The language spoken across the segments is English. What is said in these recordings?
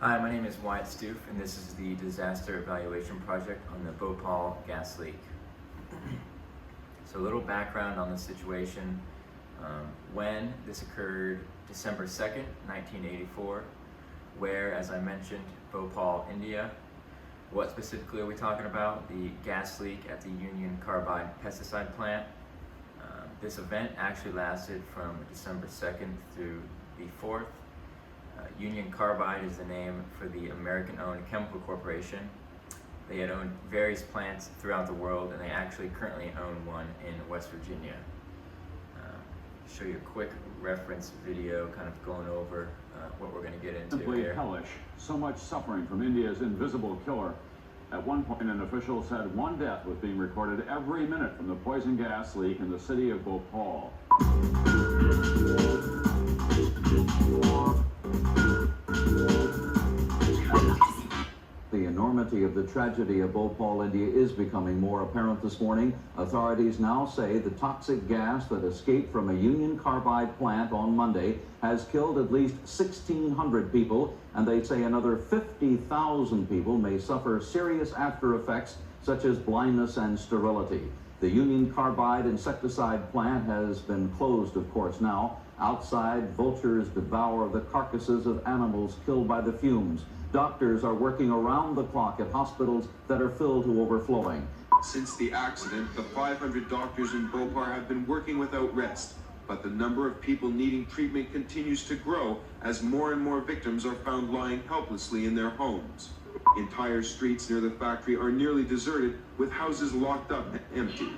Hi, my name is Wyatt Stoof, and this is the Disaster Evaluation Project on the Bhopal gas leak. So a little background on the situation. When this occurred, December 2nd, 1984, where, as I mentioned, Bhopal, India. What specifically are we talking about? The gas leak at the Union Carbide pesticide plant. This event actually lasted from December 2nd through the 4th. Union Carbide is the name for the American-owned chemical corporation. They had owned various plants throughout the world, and they actually currently own one in West Virginia. Show you a quick reference video kind of going over what we're going to get into Simply here. hellish. So much suffering from India's invisible killer. At one point, an official said one death was being recorded every minute from the poison gas leak in the city of Bhopal. The enormity of the tragedy of Bhopal, India is becoming more apparent this morning. Authorities now say the toxic gas that escaped from a Union Carbide plant on Monday has killed at least 1,600 people, and they say another 50,000 people may suffer serious after effects such as blindness and sterility. The Union Carbide insecticide plant has been closed, of course, now. Outside, vultures devour the carcasses of animals killed by the fumes. Doctors are working around the clock at hospitals that are filled to overflowing. Since the accident, the 500 doctors in Bhopal have been working without rest, but the number of people needing treatment continues to grow as more and more victims are found lying helplessly in their homes. Entire streets near the factory are nearly deserted, with houses locked up and empty.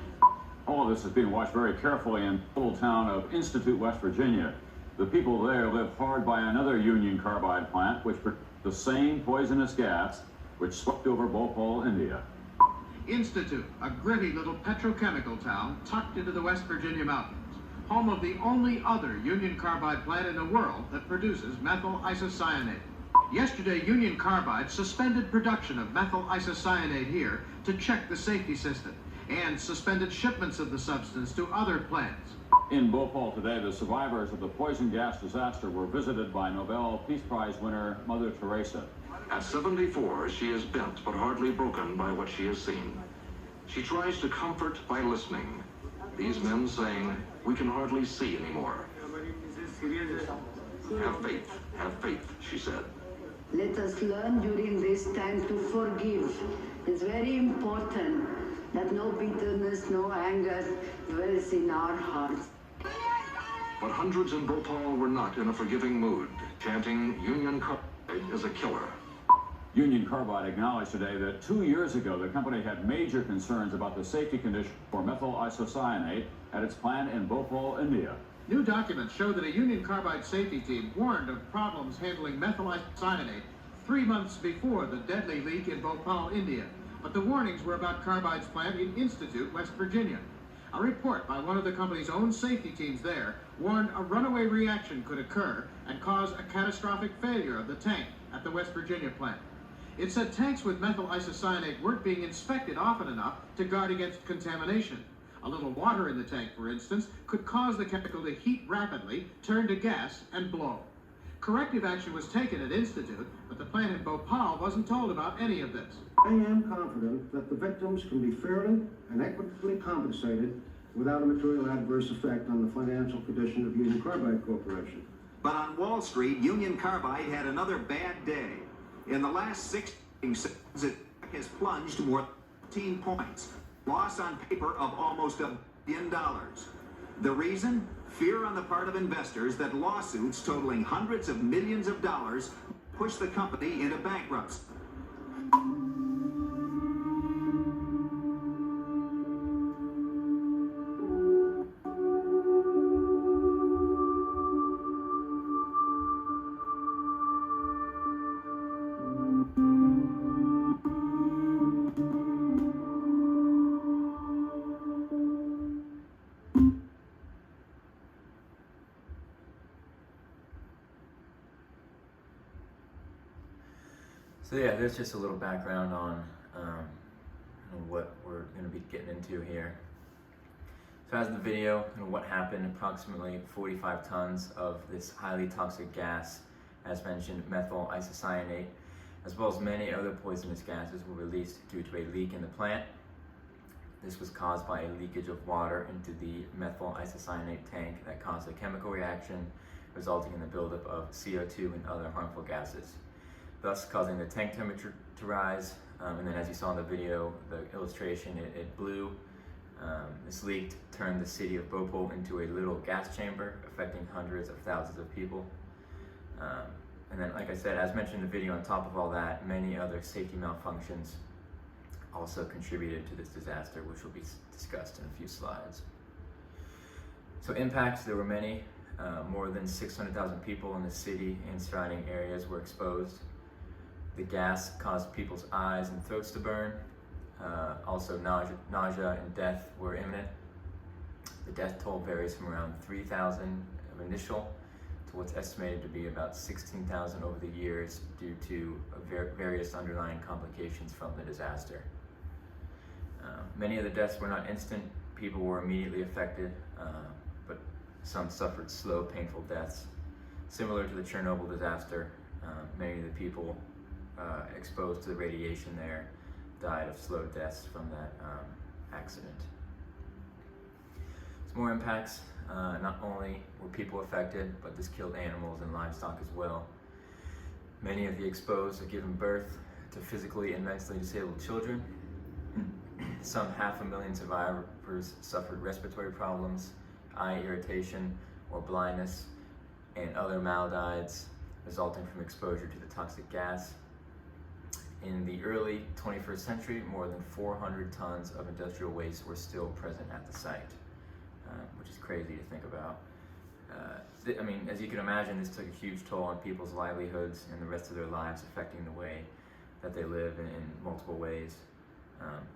All of this is being watched very carefully in the little town of Institute, West Virginia. The people there live hard by another Union Carbide plant, which produced the same poisonous gas which swept over Bhopal, India. Institute, a gritty little petrochemical town tucked into the West Virginia mountains, home of the only other Union Carbide plant in the world that produces methyl isocyanate. Yesterday, Union Carbide suspended production of methyl isocyanate here to check the safety system, and suspended shipments of the substance to other plants. In Bhopal today, the survivors of the poison gas disaster were visited by Nobel Peace Prize winner Mother Teresa. At 74, she is bent but hardly broken by what she has seen. She tries to comfort by listening. These men saying, "We can hardly see anymore." Have faith, she said. Let us learn during this time to forgive. It's very important that no bitterness, no anger dwells in our hearts. But hundreds in Bhopal were not in a forgiving mood, chanting, "Union Carbide is a killer." Union Carbide acknowledged today that 2 years ago the company had major concerns about the safety conditions for methyl isocyanate at its plant in Bhopal, India. New documents show that a Union Carbide safety team warned of problems handling methyl isocyanate 3 months before the deadly leak in Bhopal, India. But the warnings were about Carbide's plant in Institute, West Virginia. A report by one of the company's own safety teams there warned a runaway reaction could occur and cause a catastrophic failure of the tank at the West Virginia plant. It said tanks with methyl isocyanate weren't being inspected often enough to guard against contamination. A little water in the tank, for instance, could cause the chemical to heat rapidly, turn to gas, and blow. Corrective action was taken at Institute, but the plant in Bhopal wasn't told about any of this. I am confident that the victims can be fairly and equitably compensated without a material adverse effect on the financial condition of Union Carbide Corporation. But on Wall Street, Union Carbide had another bad day. In the last 6 seconds, it has plunged more than 15 points. Loss on paper of almost $1 billion. The reason? Fear on the part of investors that lawsuits totaling hundreds of millions of dollars push the company into bankruptcy. So yeah, there's just a little background on what we're going to be getting into here. So as in the video, what happened, approximately 45 tons of this highly toxic gas As mentioned, methyl isocyanate, as well as many other poisonous gases were released due to a leak in the plant. This was caused by a leakage of water into the methyl isocyanate tank that caused a chemical reaction, resulting in the buildup of CO2 and other harmful gases, thus causing the tank temperature to rise. And then, as you saw in the video, the illustration, it blew. This leak turned the city of Bhopal into a little gas chamber, affecting hundreds of thousands of people. And then, like I said, as mentioned in the video, on top of all that, many other safety malfunctions also contributed to this disaster, which will be discussed in a few slides. So impacts, there were many. More than 600,000 people in the city and surrounding areas were exposed. The gas caused people's eyes and throats to burn. Also, nausea and death were imminent. The death toll varies from around 3,000 of initial to what's estimated to be about 16,000 over the years due to various underlying complications from the disaster. Many of the deaths were not instant. People were immediately affected, but some suffered slow, painful deaths. Similar to the Chernobyl disaster, many of the people exposed to the radiation there died of slow deaths from that accident. Some more impacts. Not only were people affected, but this killed animals and livestock as well. Many of the exposed have given birth to physically and mentally disabled children. Some 500,000 survivors suffered respiratory problems, eye irritation or blindness, and other maladies resulting from exposure to the toxic gas. In the early 21st century, more than 400 tons of industrial waste were still present at the site, which is crazy to think about. I mean, as you can imagine, this took a huge toll on people's livelihoods and the rest of their lives, affecting the way that they live in multiple ways.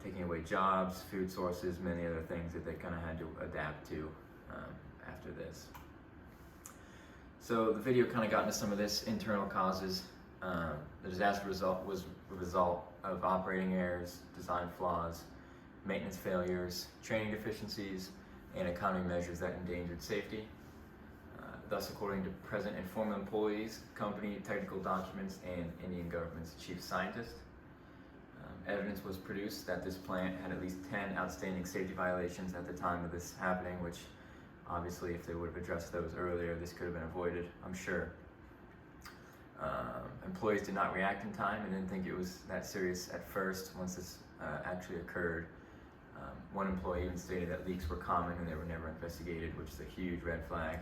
Taking away jobs, food sources, many other things that they kind of had to adapt to after this. So the video kind of got into some of this internal causes. The disaster was a result of operating errors, design flaws, maintenance failures, training deficiencies, and accounting measures that endangered safety. Thus, according to present and former employees, company technical documents, and Indian government's chief scientist, evidence was produced that this plant had at least 10 outstanding safety violations at the time of this happening, which obviously, if they would have addressed those earlier, this could have been avoided, I'm sure. Employees did not react in time and didn't think it was that serious at first once this actually occurred. One employee even stated that leaks were common and they were never investigated, which is a huge red flag.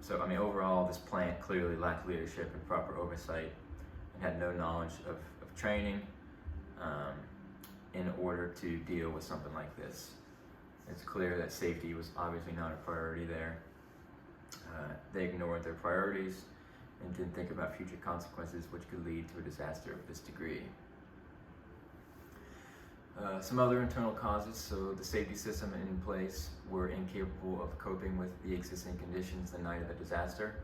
So, I mean, overall, this plant clearly lacked leadership and proper oversight and had no knowledge of training in order to deal with something like this. It's clear that safety was obviously not a priority there. They ignored their priorities and didn't think about future consequences which could lead to a disaster of this degree. Some other internal causes, so the safety system in place were incapable of coping with the existing conditions the night of the disaster.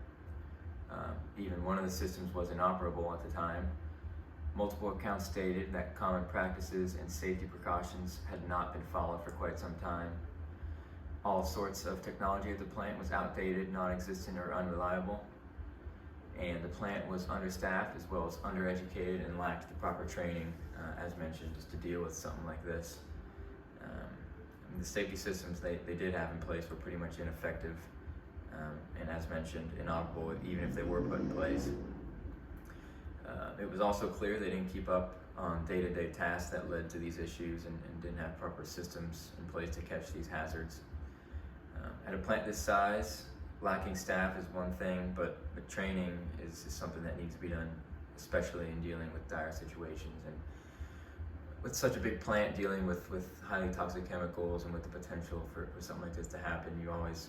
Even one of the systems was inoperable at the time. Multiple accounts stated that common practices and safety precautions had not been followed for quite some time. All sorts of technology at the plant was outdated, non-existent, or unreliable. And the plant was understaffed as well as undereducated and lacked the proper training, as mentioned, just to deal with something like this. The safety systems they did have in place were pretty much ineffective, and as mentioned, inoperable even if they were put in place. It was also clear they didn't keep up on day-to-day tasks that led to these issues and didn't have proper systems in place to catch these hazards. At a plant this size, lacking staff is one thing, but training is something that needs to be done, especially in dealing with dire situations. And with such a big plant dealing with highly toxic chemicals and with the potential for something like this to happen, you always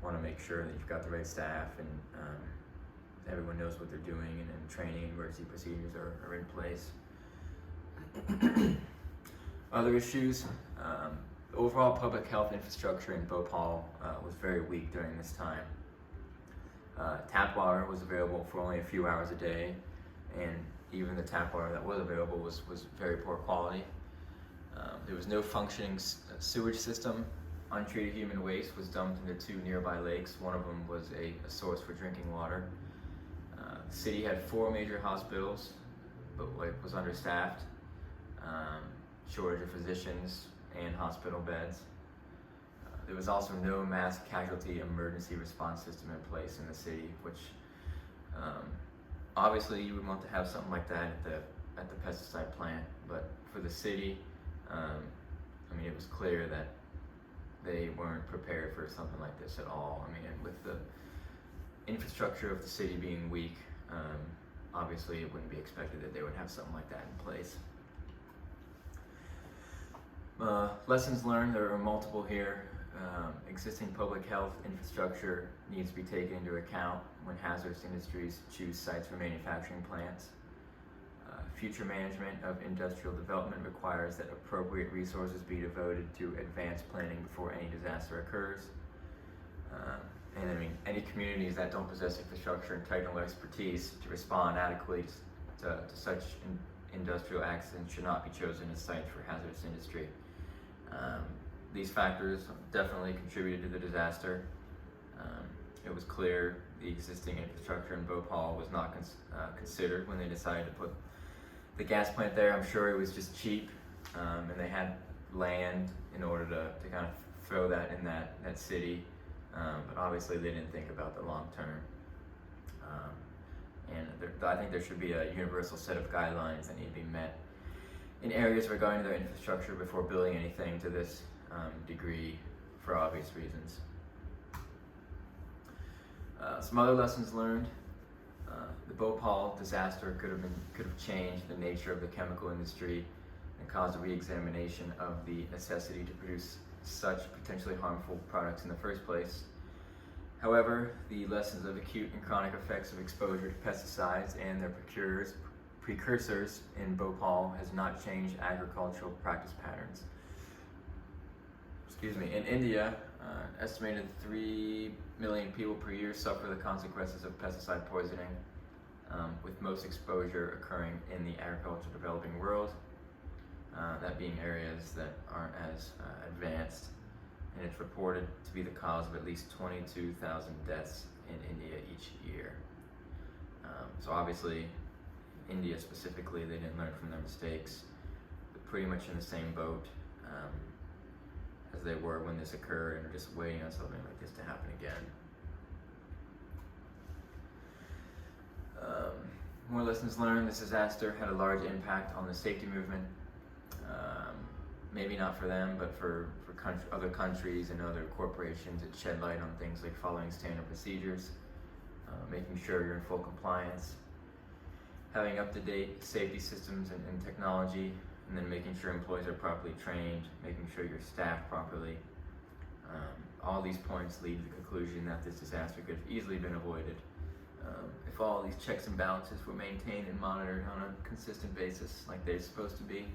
want to make sure that you've got the right staff and everyone knows what they're doing, and training and emergency procedures are in place. Other issues, the overall public health infrastructure in Bhopal was very weak during this time. Tap water was available for only a few hours a day, and even the tap water that was available was very poor quality. There was no functioning sewage system. Untreated human waste was dumped into two nearby lakes. One of them was a source for drinking water. The city had 4 major hospitals, but was understaffed. Shortage of physicians and hospital beds. There was also no mass casualty emergency response system in place in the city, which obviously you would want to have something like that at the pesticide plant, but for the city, I mean, it was clear that they weren't prepared for something like this at all. I mean, with the infrastructure of the city being weak, obviously it wouldn't be expected that they would have something like that in place. Lessons learned, there are multiple here. Existing public health infrastructure needs to be taken into account when hazardous industries choose sites for manufacturing plants. Future management of industrial development requires that appropriate resources be devoted to advanced planning before any disaster occurs. And I mean, any communities that don't possess infrastructure and technical expertise to respond adequately to such industrial accidents should not be chosen as sites for hazardous industry. These factors definitely contributed to the disaster. It was clear the existing infrastructure in Bhopal was not considered when they decided to put the gas plant there. I'm sure it was just cheap, and they had land in order to kind of throw that in that city, but obviously they didn't think about the long term. And I think there should be a universal set of guidelines that need to be met in areas regarding their infrastructure before building anything to this degree, for obvious reasons. Some other lessons learned. The Bhopal disaster could have changed the nature of the chemical industry and caused a re-examination of the necessity to produce such potentially harmful products in the first place. However, the lessons of acute and chronic effects of exposure to pesticides and their precursors in Bhopal has not changed agricultural practice patterns. Excuse me. In India, estimated 3 million people per year suffer the consequences of pesticide poisoning, with most exposure occurring in the agricultural developing world, that being areas that aren't as advanced, and it's reported to be the cause of at least 22,000 deaths in India each year. So obviously, India specifically, they didn't learn from their mistakes. They're pretty much in the same boat as they were when this occurred, and are just waiting on something like this to happen again. More lessons learned. This disaster had a large impact on the safety movement. Maybe not for them, but for other countries and other corporations. It shed light on things like following standard procedures, making sure you're in full compliance, having up-to-date safety systems and technology, and then making sure employees are properly trained, making sure you're staffed properly. All these points lead to the conclusion that this disaster could have easily been avoided if all these checks and balances were maintained and monitored on a consistent basis like they're supposed to be.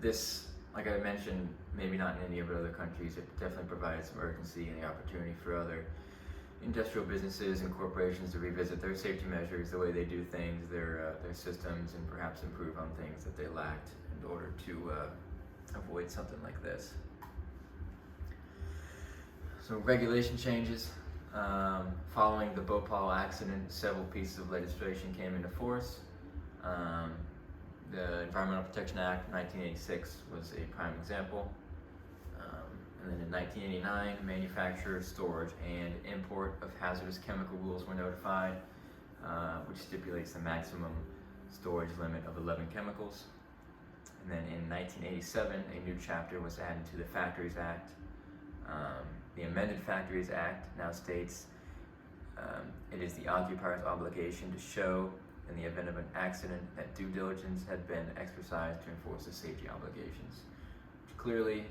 This, like I mentioned, maybe not in India but other countries, it definitely provides some urgency and the opportunity for other industrial businesses and corporations to revisit their safety measures, the way they do things, their systems, and perhaps improve on things that they lacked in order to avoid something like this. So regulation changes. Following the Bhopal accident, several pieces of legislation came into force. The Environmental Protection Act 1986 was a prime example. And then in 1989, manufacture, storage, and import of hazardous chemical rules were notified, which stipulates the maximum storage limit of 11 chemicals. And then in 1987, a new chapter was added to the Factories Act. The amended Factories Act now states it is the occupier's obligation to show, in the event of an accident, that due diligence had been exercised to enforce the safety obligations. Which clearly,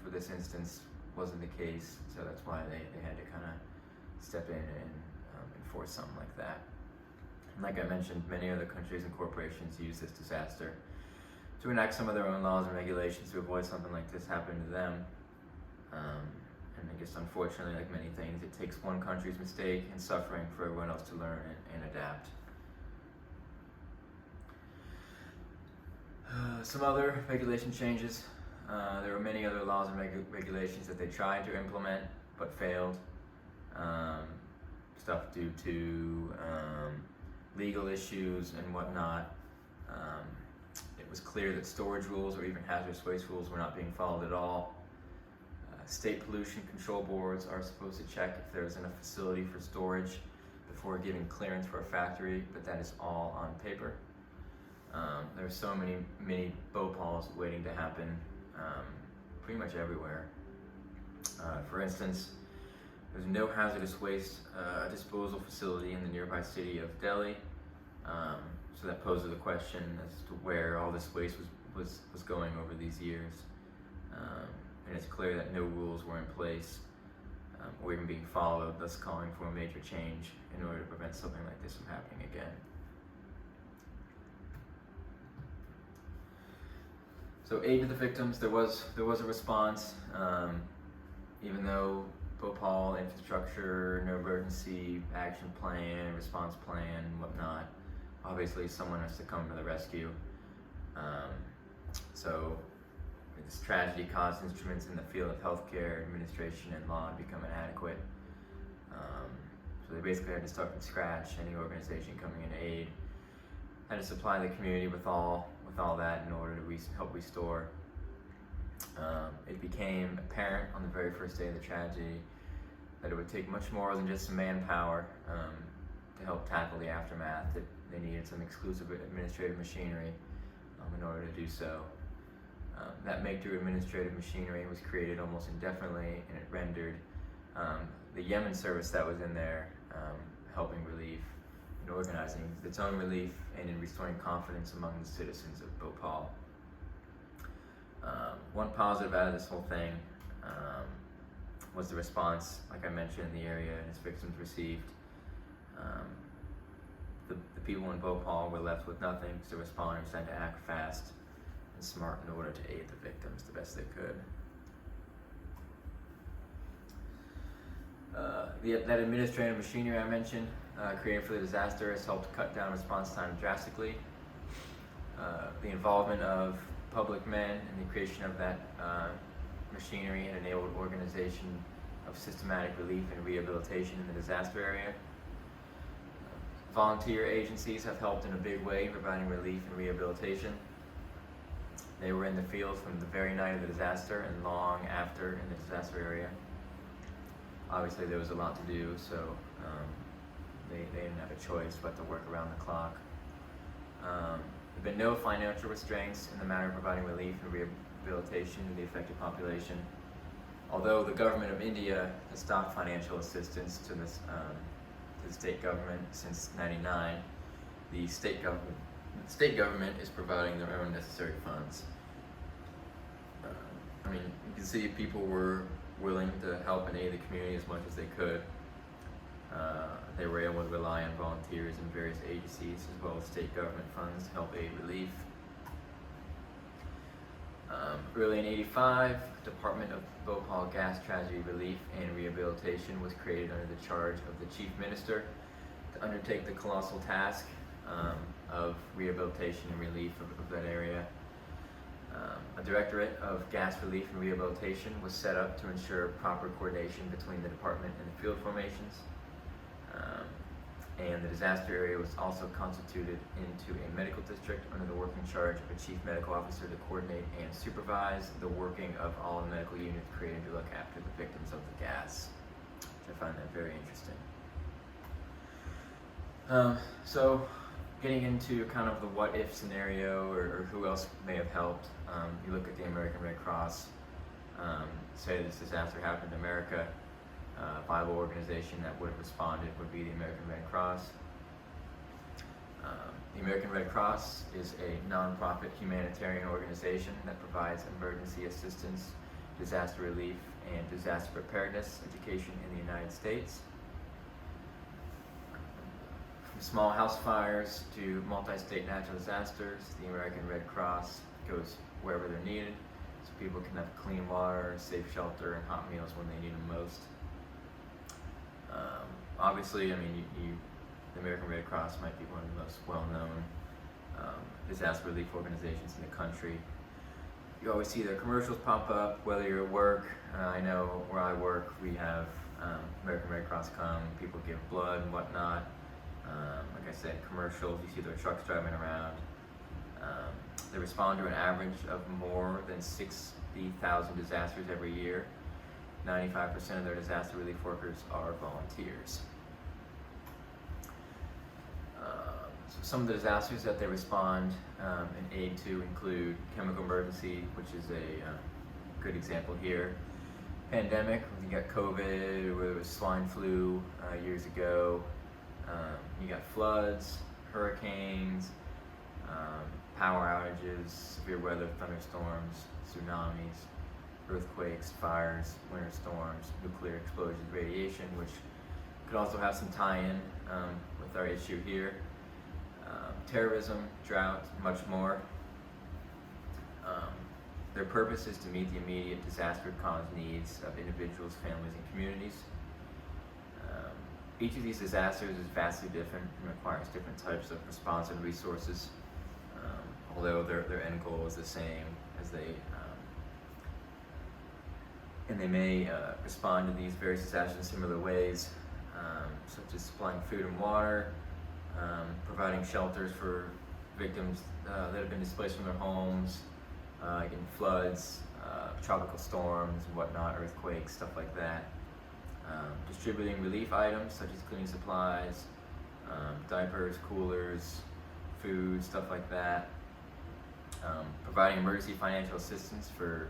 for this instance, wasn't the case, so that's why they had to kind of step in and enforce something like that. And like I mentioned, many other countries and corporations use this disaster to enact some of their own laws and regulations to avoid something like this happening to them. And I guess unfortunately, like many things, it takes one country's mistake and suffering for everyone else to learn and adapt. Some other regulation changes. There were many other laws and regulations that they tried to implement but failed. stuff due to legal issues and whatnot. It was clear that storage rules or even hazardous waste rules were not being followed at all. State pollution control boards are supposed to check if there's enough facility for storage before giving clearance for a factory, but that is all on paper. There's so many Bhopals waiting to happen pretty much everywhere. For instance, there's no hazardous waste disposal facility in the nearby city of Delhi, so that poses a question as to where all this waste was going over these years. And it's clear that no rules were in place or even being followed, thus calling for a major change in order to prevent something like this from happening again. So aid to the victims, there was a response, even though Bhopal infrastructure, no emergency action plan, response plan, whatnot. Obviously, someone has to come to the rescue. So this tragedy caused instruments in the field of healthcare, administration, and law to become inadequate. So they basically had to start from scratch. Any organization coming in aid had to supply the community with all that in order to help restore. It became apparent on the very first day of the tragedy that it would take much more than just some manpower to help tackle the aftermath. That they needed some exclusive administrative machinery in order to do so. That make-do administrative machinery was created almost indefinitely, and it rendered the Yemen service that was in there helping relief and organizing its own relief and in restoring confidence among the citizens of Bhopal. One positive out of this whole thing was the response, like I mentioned, the area and its victims received. The people in Bhopal were left with nothing, so responders had to act fast and smart in order to aid the victims the best they could. That administrative machinery I mentioned, created for the disaster, has helped cut down response time drastically. The involvement of public men and the creation of that machinery had enabled organization of systematic relief and rehabilitation in the disaster area. Volunteer agencies have helped in a big way in providing relief and rehabilitation. They were in the field from the very night of the disaster and long after in the disaster area. Obviously there was a lot to do, so they didn't have a choice but to work around the clock. There have been no financial restraints in the matter of providing relief and rehabilitation to the affected population. Although the government of India has stopped financial assistance to the state government since '99, the state government is providing their own necessary funds. I mean, you can see people were willing to help and aid the community as much as they could. They were able to rely on volunteers in various agencies as well as state government funds to help aid relief. Early in '85, Department of Bhopal Gas Tragedy Relief and Rehabilitation was created under the charge of the Chief Minister to undertake the colossal task of rehabilitation and relief of that area. A Directorate of Gas Relief and Rehabilitation was set up to ensure proper coordination between the department and the field formations. And the disaster area was also constituted into a medical district under the working charge of a chief medical officer to coordinate and supervise the working of all the medical units created to look after the victims of the gas, which I find that very interesting. So getting into kind of the what-if scenario or who else may have helped, you look at the American Red Cross, say this disaster happened in America, a viable organization that would have responded would be the American Red Cross. The American Red Cross is a non-profit humanitarian organization that provides emergency assistance, disaster relief, and disaster preparedness education in the United States. From small house fires to multi-state natural disasters, the American Red Cross goes wherever they're needed, so people can have clean water, safe shelter, and hot meals when they need them most. Obviously, I mean, the American Red Cross might be one of the most well-known disaster relief organizations in the country. You always see their commercials pop up, whether you're at work. I know where I work, we have American Red Cross come, people give blood and whatnot. Like I said, commercials, you see their trucks driving around. They respond to an average of more than 60,000 disasters every year. 95% of their disaster relief workers are volunteers. So some of the disasters that they respond and aid to include chemical emergency, which is a good example here. Pandemic, you got COVID, or there was swine flu years ago. You got floods, hurricanes, power outages, severe weather, thunderstorms, tsunamis, earthquakes, fires, winter storms, nuclear explosions, radiation, which could also have some tie-in with our issue here. Terrorism, drought, much more. Their purpose is to meet the immediate disaster-caused needs of individuals, families, and communities. Each of these disasters is vastly different and requires different types of response and resources, although their end goal is the same as and they may respond to these various disasters in similar ways, such as supplying food and water, providing shelters for victims that have been displaced from their homes, again, floods, tropical storms and whatnot, earthquakes, stuff like that. Distributing relief items such as cleaning supplies, diapers, coolers, food, stuff like that. Providing emergency financial assistance for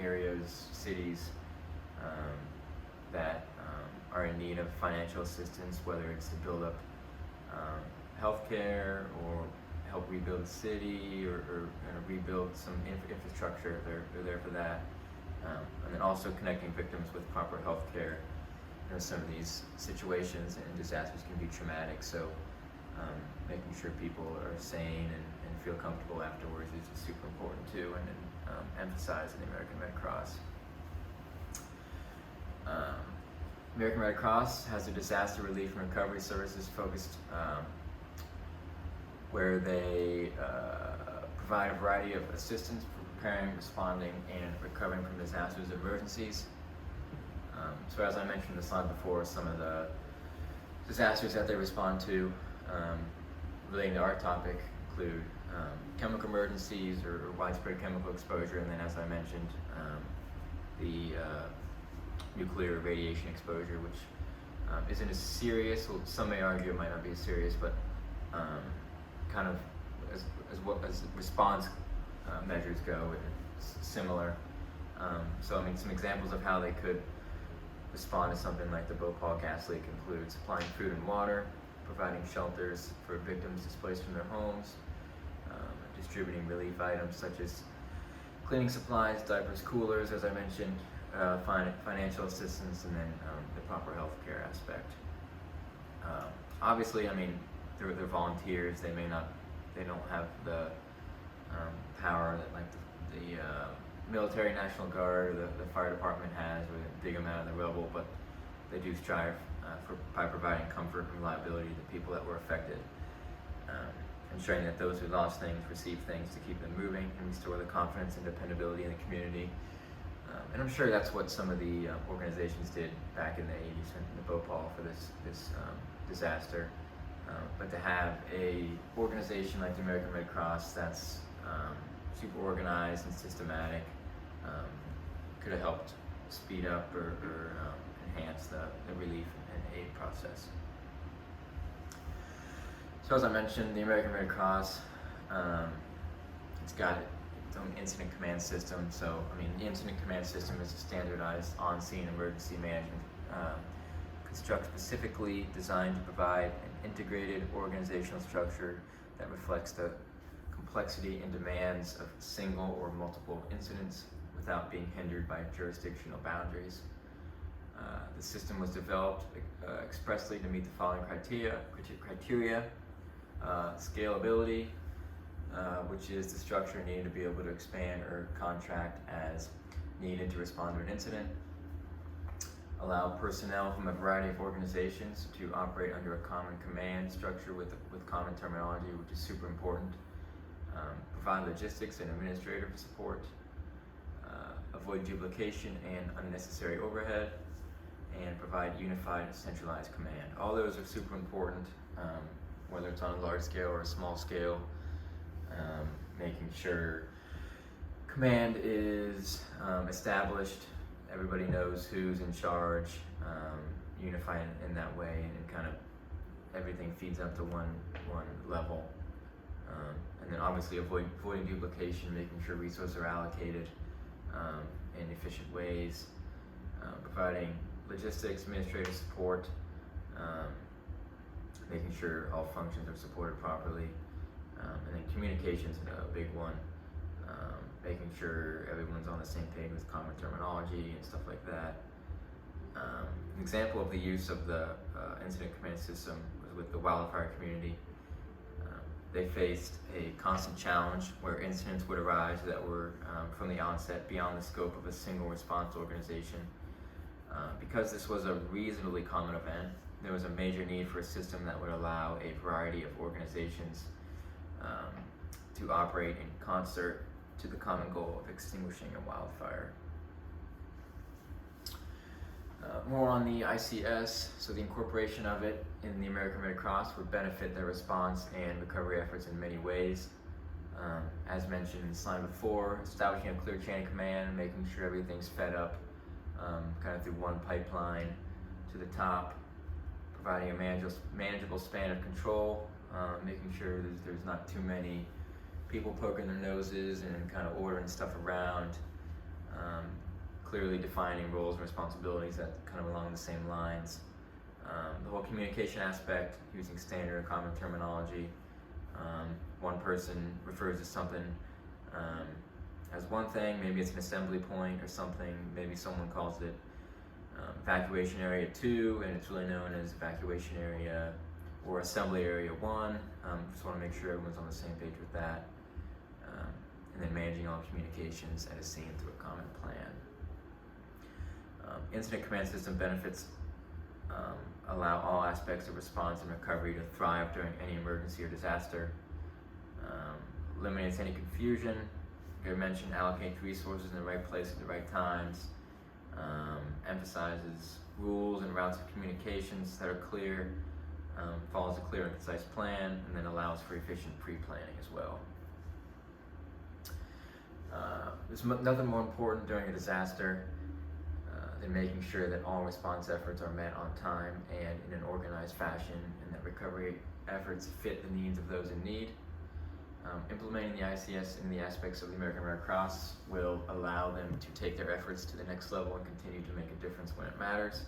areas, cities that are in need of financial assistance, whether it's to build up healthcare or help rebuild the city or rebuild some infrastructure. They're there for that. And then also connecting victims with proper healthcare. Some of these situations and disasters can be traumatic, so making sure people are sane and feel comfortable afterwards is super important too, and emphasized in the American Red Cross. American Red Cross has a disaster relief and recovery services focused where they provide a variety of assistance for preparing, responding, and recovering from disasters and emergencies. So as I mentioned in the slide before, some of the disasters that they respond to relating to our topic include chemical emergencies or widespread chemical exposure, and then as I mentioned, the nuclear radiation exposure, which isn't as serious. Well, some may argue it might not be as serious, but kind of as response measures go, it's similar. So I mean, some examples of how they could respond to something like the Bhopal gas leak include supplying food and water, providing shelters for victims displaced from their homes, distributing relief items such as cleaning supplies, diapers, coolers, as I mentioned, financial assistance, and then the proper healthcare aspect. Obviously, I mean, they're volunteers. They don't have the power that like the military, National Guard, or the fire department has, where they dig them out of the rubble, but they do strive by providing comfort and reliability to the people that were affected, ensuring that those who lost things receive things to keep them moving and restore the confidence and dependability in the community. And I'm sure that's what some of the organizations did back in the 80s in the Bhopal for this disaster. But to have a organization like the American Red Cross that's super organized and systematic could have helped speed up or enhance the relief and aid process. So as I mentioned, the American Red Cross, it's got its own incident command system. So, I mean, the incident command system is a standardized on-scene emergency management construct specifically designed to provide an integrated organizational structure that reflects the complexity and demands of single or multiple incidents without being hindered by jurisdictional boundaries. The system was developed expressly to meet the following criteria: scalability, which is the structure needed to be able to expand or contract as needed to respond to an incident. Allow personnel from a variety of organizations to operate under a common command structure with common terminology, which is super important. Provide logistics and administrative support. Avoid duplication and unnecessary overhead. and provide unified and centralized command. All those are super important, whether it's on a large scale or a small scale. Making sure command is established, everybody knows who's in charge, unifying in that way, and kind of everything feeds up to one level. And then obviously avoiding duplication, making sure resources are allocated in efficient ways, providing logistics, administrative support, making sure all functions are supported properly, and then communications is a big one, making sure everyone's on the same page with common terminology and stuff like that. An example of the use of the incident command system was with the wildfire community. They faced a constant challenge where incidents would arise that were from the onset beyond the scope of a single response organization. Because this was a reasonably common event, there was a major need for a system that would allow a variety of organizations to operate in concert to the common goal of extinguishing a wildfire. More on the ICS, so the incorporation of it in the American Red Cross would benefit their response and recovery efforts in many ways. As mentioned in the slide before, establishing a clear chain of command, making sure everything's fed up kind of through one pipeline to the top, providing a manageable span of control, making sure there's not too many people poking their noses and kind of ordering stuff around, clearly defining roles and responsibilities that kind of along the same lines. The whole communication aspect, using standard and common terminology. One person refers to something as one thing, maybe it's an assembly point or something, maybe someone calls it evacuation area 2 and it's really known as evacuation area or assembly area 1. Just want to make sure everyone's on the same page with that. And then managing all communications at a scene through a common plan. Incident command system benefits allow all aspects of response and recovery to thrive during any emergency or disaster. Eliminates any confusion. Like I mentioned, allocates resources in the right place at the right times. Emphasizes rules and routes of communications that are clear. Follows a clear and concise plan, and then allows for efficient pre-planning as well. There's nothing more important during a disaster than making sure that all response efforts are met on time and in an organized fashion, and that recovery efforts fit the needs of those in need. Implementing the ICS in the aspects of the American Red Cross will allow them to take their efforts to the next level and continue to make a difference when it matters.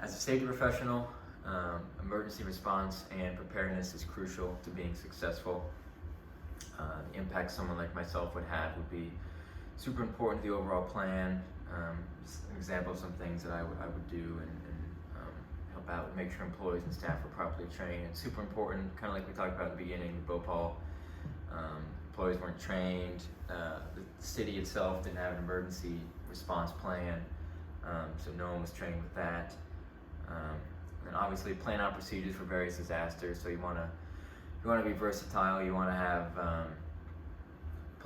As a safety professional, emergency response and preparedness is crucial to being successful. The impact someone like myself would have would be super important to the overall plan. Just an example of some things that I would do and help out, make sure employees and staff are properly trained. It's super important, kind of like we talked about at the beginning, Bhopal. Employees weren't trained. The city itself didn't have an emergency response plan, so no one was trained with that. And obviously plan out procedures for various disasters. So you want to be versatile. You want to have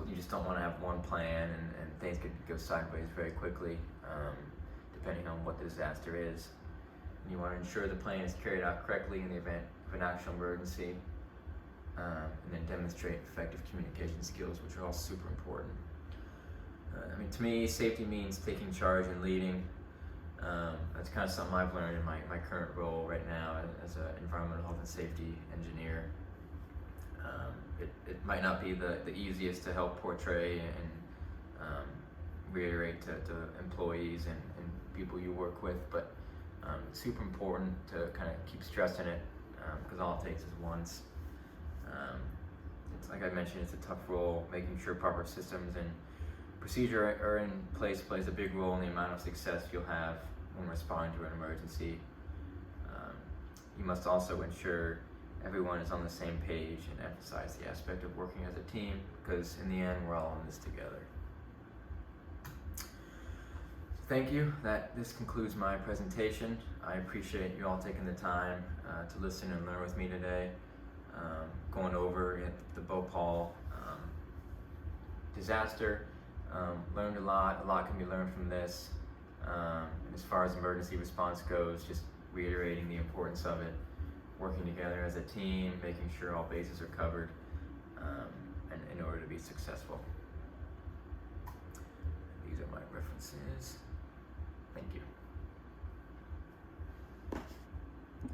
you just don't want to have one plan and things could go sideways very quickly, depending on what the disaster is. And you want to ensure the plan is carried out correctly in the event of an actual emergency, and then demonstrate effective communication skills, which are all super important. I mean, to me, safety means taking charge and leading. That's kind of something I've learned in my current role right now as an environmental health and safety engineer. It might not be the easiest to help portray and reiterate to employees and people you work with, but it's super important to kind of keep stressing it, because all it takes is once. It's like I mentioned, it's a tough role. Making sure proper systems and procedure are in place plays a big role in the amount of success you'll have when responding to an emergency. You must also ensure everyone is on the same page and emphasize the aspect of working as a team, because in the end, we're all in this together. Thank you. This concludes my presentation. I appreciate you all taking the time to listen and learn with me today, going over the Bhopal disaster Learned a lot can be learned from this. And as far as emergency response goes, just reiterating the importance of it, working together as a team, making sure all bases are covered, and in order to be successful.